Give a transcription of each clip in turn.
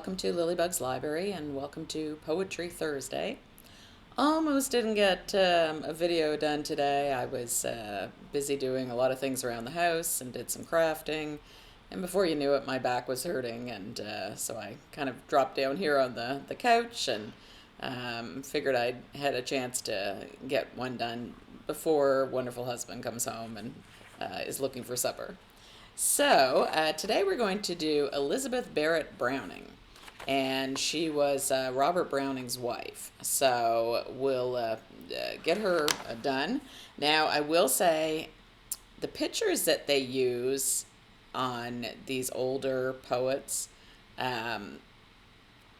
welcome to Lilybug's Library, and welcome to Poetry Thursday. Almost didn't get a video done today. I was busy doing a lot of things around the house and did some crafting. And before you knew it, my back was hurting, and so I kind of dropped down here on the couch and figured I'd had a chance to get one done before wonderful husband comes home and is looking for supper. So, today we're going to do Elizabeth Barrett Browning, and she was Robert Browning's wife. So, we'll get her done. Now, I will say the pictures that they use on these older poets, I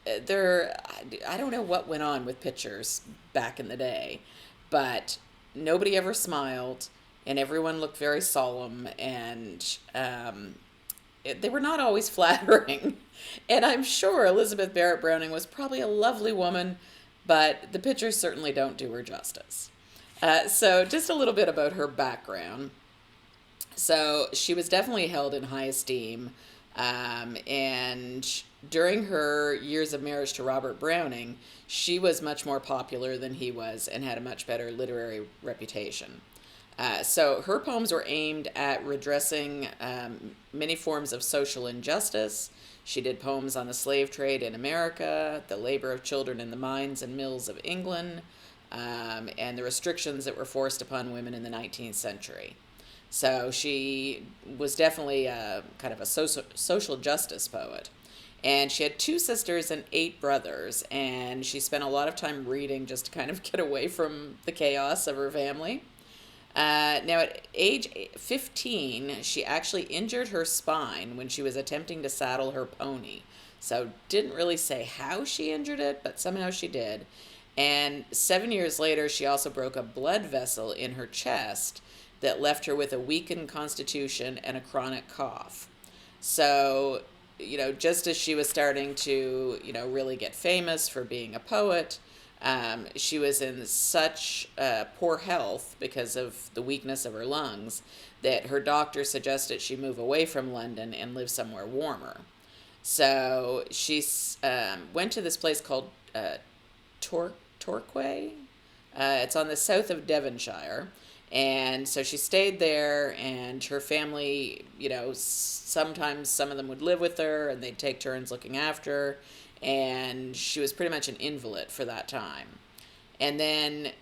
don't know what went on with pictures back in the day, but nobody ever smiled and everyone looked very solemn, and they were not always flattering. And I'm sure Elizabeth Barrett Browning was probably a lovely woman, but the pictures certainly don't do her justice. So just a little bit about her background. So she was definitely held in high esteem, and during her years of marriage to Robert Browning, she was much more popular than he was and had a much better literary reputation. So her poems were aimed at redressing many forms of social injustice. She did poems on the slave trade in America, the labor of children in the mines and mills of England, and the restrictions that were forced upon women in the 19th century. So she was definitely kind of a social justice poet. And she had 2 sisters and 8 brothers, and she spent a lot of time reading just to kind of get away from the chaos of her family. Now, at age 15, she actually injured her spine when she was attempting to saddle her pony. So, didn't really say how she injured it, but somehow she did. And 7 years later, she also broke a blood vessel in her chest that left her with a weakened constitution and a chronic cough. So, just as she was starting to, really get famous for being a poet, she was in such poor health because of the weakness of her lungs that her doctor suggested she move away from London and live somewhere warmer. So she went to this place called Torquay. It's on the south of Devonshire. And so she stayed there, and her family, sometimes some of them would live with her and they'd take turns looking after her. And she was pretty much an invalid for that time. And then,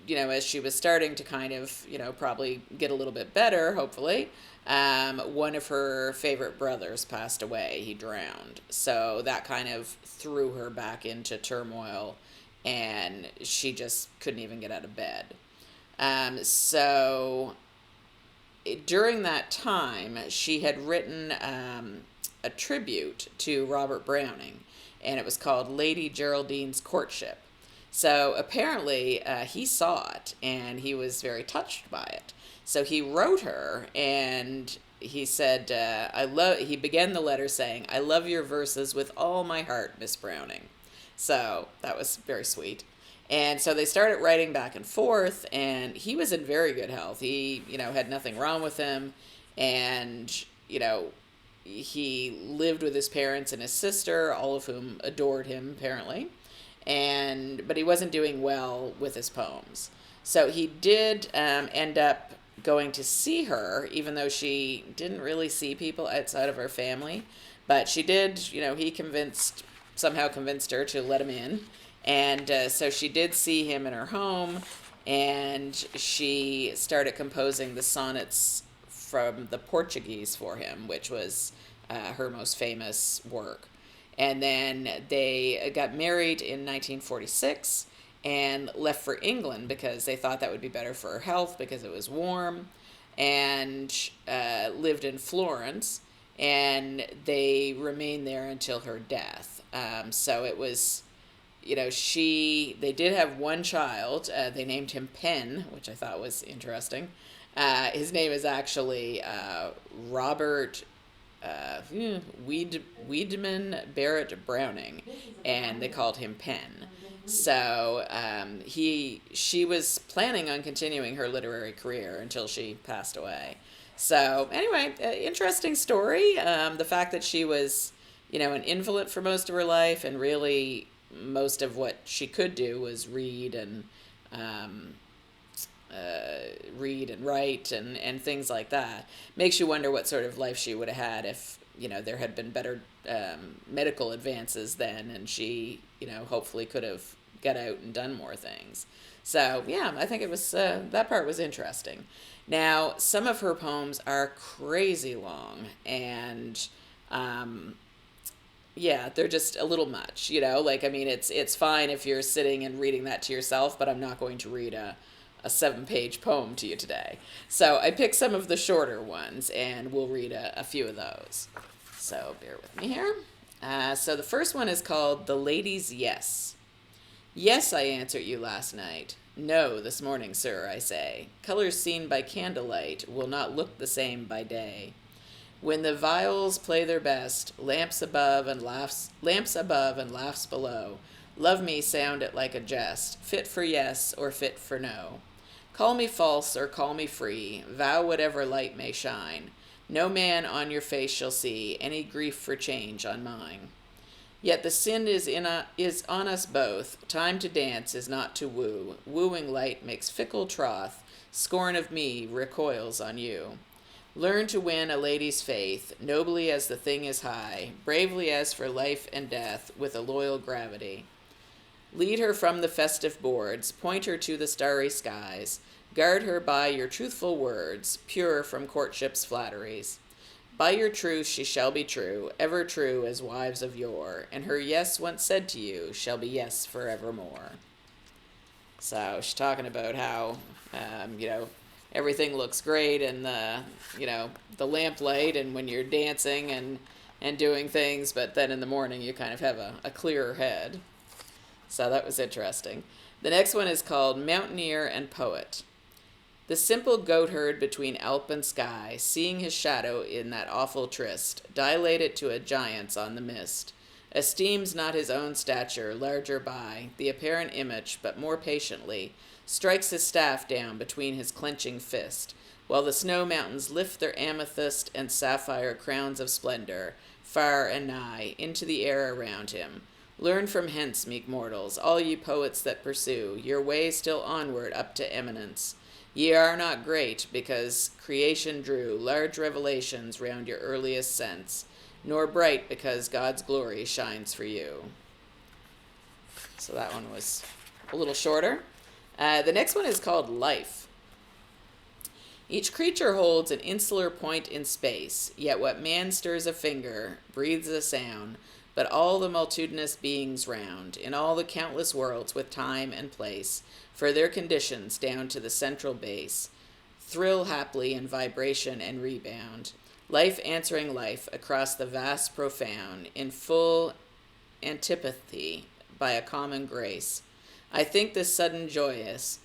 as she was starting to kind of, probably get a little bit better, hopefully, one of her favorite brothers passed away. He drowned. So that kind of threw her back into turmoil, and she just couldn't even get out of bed. So during that time, she had written a tribute to Robert Browning, and it was called Lady Geraldine's Courtship. So apparently he saw it, and he was very touched by it. So he wrote her, and he said, he began the letter saying, "I love your verses with all my heart, Miss Browning." So that was very sweet. And so they started writing back and forth, and he was in very good health. He, had nothing wrong with him, and, he lived with his parents and his sister, all of whom adored him, apparently. But he wasn't doing well with his poems. So he did end up going to see her, even though she didn't really see people outside of her family. But she did, he somehow convinced her to let him in. And so she did see him in her home, and she started composing the sonnets from the Portuguese for him, which was her most famous work. And then they got married in 1946 and left for England because they thought that would be better for her health because it was warm, and lived in Florence, and they remained there until her death. So it was... they did have one child. They named him Penn, which I thought was interesting. His name is actually Robert Wiedemann Barrett Browning, and they called him Penn. So she was planning on continuing her literary career until she passed away. So anyway, interesting story. The fact that she was an invalid for most of her life, and really most of what she could do was um, read and write and things like that. Makes you wonder what sort of life she would have had if, there had been better medical advances then, and she, hopefully could have got out and done more things. So, yeah, I think it was, that part was interesting. Now, some of her poems are crazy long, and yeah, they're just a little much, like, I mean, it's fine if you're sitting and reading that to yourself, but I'm not going to read a 7-page poem to you today. So I picked some of the shorter ones, and we'll read a few of those. So bear with me here. So the first one is called The Lady's Yes. Yes, I answered you last night. No, this morning, sir, I say. Colors seen by candlelight will not look the same by day. When the viols play their best, lamps above and laughs below, love me sound it like a jest, fit for yes or fit for no. Call me false or call me free, vow whatever light may shine. No man on your face shall see any grief for change on mine. Yet the sin is on us both. Time to dance is not to woo. Wooing light makes fickle troth. Scorn of me recoils on you. Learn to win a lady's faith, nobly as the thing is high, bravely as for life and death, with a loyal gravity. Lead her from the festive boards, point her to the starry skies, guard her by your truthful words, pure from courtship's flatteries. By your truth she shall be true, ever true as wives of yore, and her yes once said to you shall be yes forevermore. So she's talking about how, everything looks great and the lamplight and when you're dancing and doing things, but then in the morning you kind of have a clearer head. So that was interesting. The next one is called Mountaineer and Poet. The simple goatherd between Alp and sky, seeing his shadow in that awful tryst, dilated to a giant's on the mist, esteems not his own stature larger by the apparent image, but more patiently strikes his staff down between his clenching fist, while the snow mountains lift their amethyst and sapphire crowns of splendor, far and nigh, into the air around him. Learn from hence, meek mortals, all ye poets that pursue your way still onward up to eminence. Ye are not great, because creation drew large revelations round your earliest sense, nor bright, because God's glory shines for you. So that one was a little shorter. The next one is called Life. Each creature holds an insular point in space, yet what man stirs a finger, breathes a sound, but all the multitudinous beings round, in all the countless worlds with time and place, for their conditions down to the central base, thrill haply in vibration and rebound, life answering life across the vast profound, in full antipathy by a common grace. I think this sudden joyance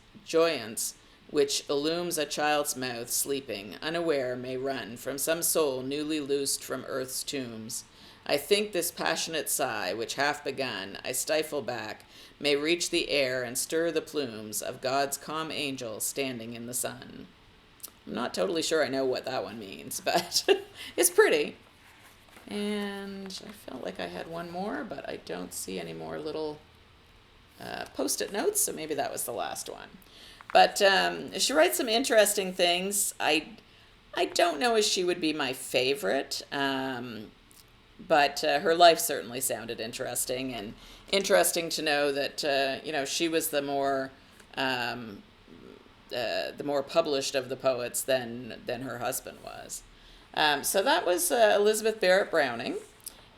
which illumes a child's mouth sleeping, unaware, may run from some soul newly loosed from earth's tombs. I think this passionate sigh, which half begun, I stifle back, may reach the air and stir the plumes of God's calm angel standing in the sun. I'm not totally sure I know what that one means, but it's pretty. And I felt like I had one more, but I don't see any more little post-it notes, so maybe that was the last one. But she writes some interesting things. I don't know if she would be my favorite, but her life certainly sounded interesting, and interesting to know that she was the more published of the poets than her husband was. So that was Elizabeth Barrett Browning.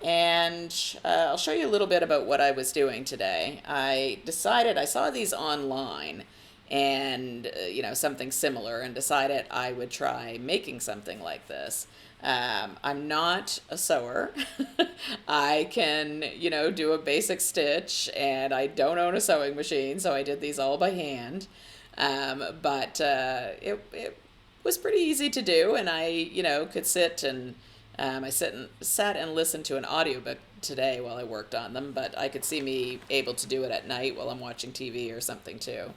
And I'll show you a little bit about what I was doing today. I saw these online and, something similar, and decided I would try making something like this. I'm not a sewer. I can, do a basic stitch, and I don't own a sewing machine, so I did these all by hand. But it was pretty easy to do, and I, could sit and I sat and listened to an audiobook today while I worked on them, but I could see me able to do it at night while I'm watching TV or something too.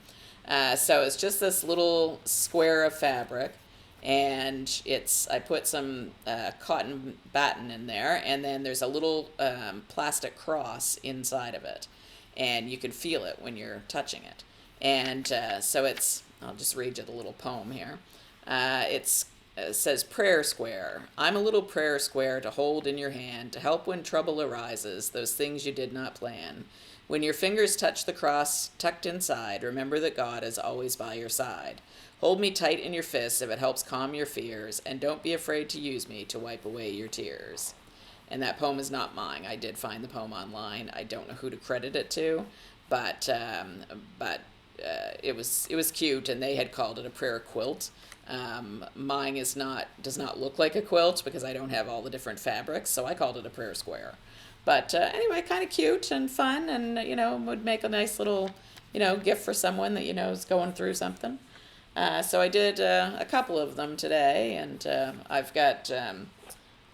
So it's just this little square of fabric, and I put some cotton batting in there, and then there's a little plastic cross inside of it, and you can feel it when you're touching it. And so I'll just read you the little poem here. It says, prayer square. I'm a little prayer square to hold in your hand, to help when trouble arises, those things you did not plan. When your fingers touch the cross tucked inside, remember that God is always by your side. Hold me tight in your fists if it helps calm your fears, and don't be afraid to use me to wipe away your tears. And that poem is not mine. I did find the poem online. I don't know who to credit it to, but it was cute, and they had called it a prayer quilt. Mine does not look like a quilt because I don't have all the different fabrics, so I called it a prayer square. But anyway, kind of cute and fun, and would make a nice little gift for someone that is going through something. So I did a couple of them today, and I've got.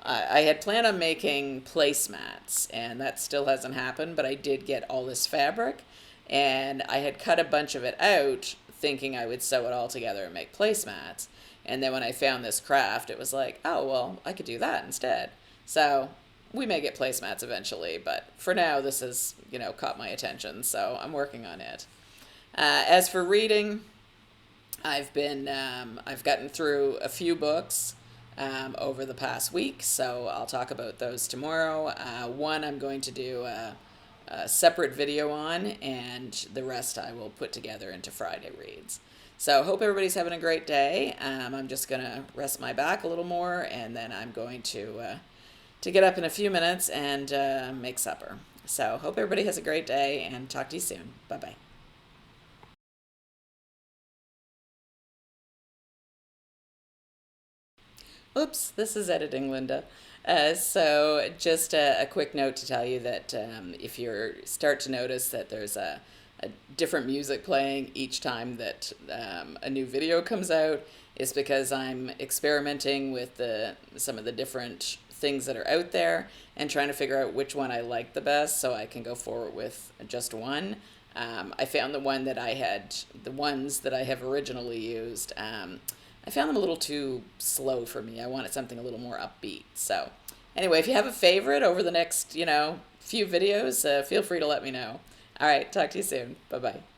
I had planned on making placemats, and that still hasn't happened, but I did get all this fabric, and I had cut a bunch of it out thinking I would sew it all together and make placemats. And then when I found this craft, it was like, oh, well, I could do that instead. So we may get placemats eventually, but for now, this has, caught my attention, so I'm working on it. As for reading, I've gotten through a few books over the past week, so I'll talk about those tomorrow. One I'm going to do a separate video on, and the rest I will put together into Friday reads. So hope everybody's having a great day. I'm just going to rest my back a little more, and then I'm going to get up in a few minutes and make supper. So hope everybody has a great day, and talk to you soon. Bye-bye. Oops, this is editing Linda. So just a quick note to tell you that if you start to notice that there's a different music playing each time that a new video comes out, is because I'm experimenting with some of the different things that are out there and trying to figure out which one I like the best so I can go forward with just one. I found the ones that I have originally used. I found them a little too slow for me. I wanted something a little more upbeat. So anyway, if you have a favorite over the next, few videos, feel free to let me know. All right, talk to you soon. Bye-bye.